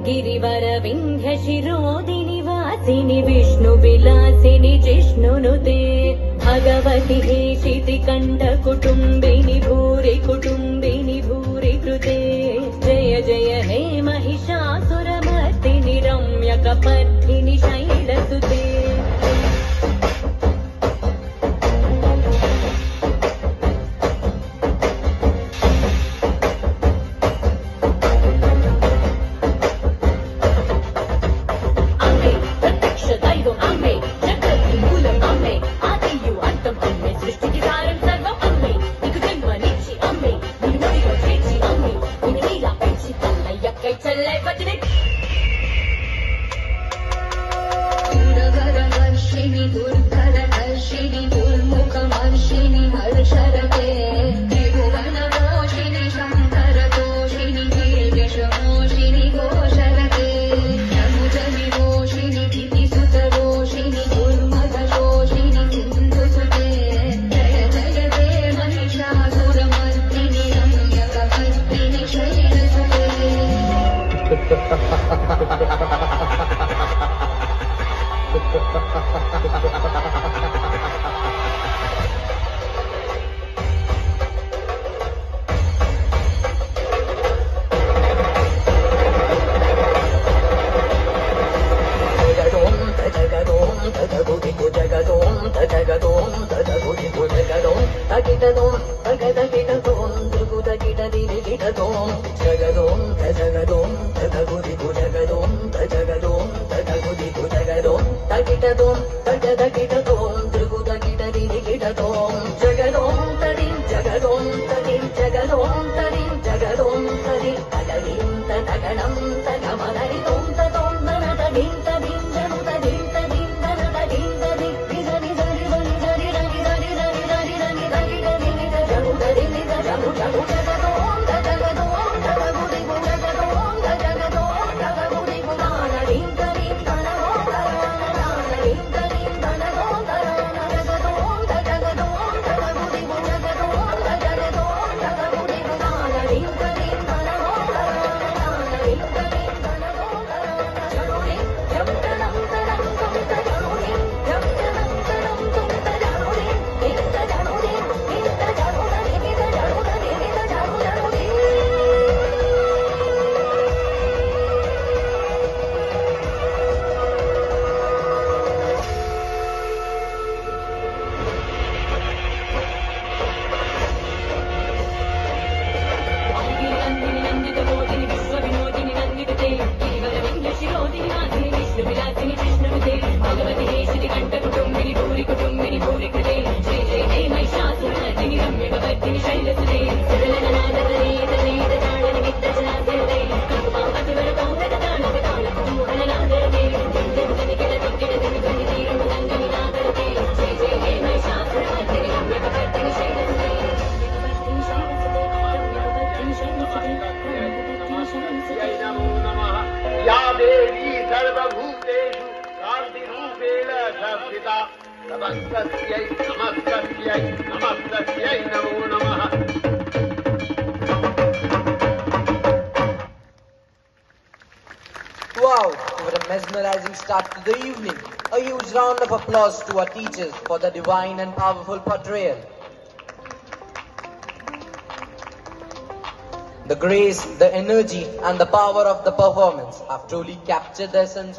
गिरिवर विंध्य शिरोदिनि वासिनि विष्णु विलासिनि जिष्णुनुते भगवति हेशिति कंठ कुटुंबिनि भूरि कृते जय जय हे महिषासुरमर्दिनि रम्यकपर्दिनि शैलसुते दूरवरवर्षिणि दुर्धरहर्षिणि दुर्मुखमर्षिणि हर्षरते त्रिभुवनमोषिणि शङ्करतोषिणि कीर्तिशमोषिणि घोषरते नमुजविमोषिणि दितिसुतरोषिणि दुर्मदशोषिणि सिन्धुसुते जय जय ते Mahishasuramardini रम्यकपर्दिनि शैलसुते Wow, what a mesmerizing start to the evening. A huge round of applause to our teachers for the divine and powerful portrayal. The grace, the energy and the power of the performance have truly captured the essence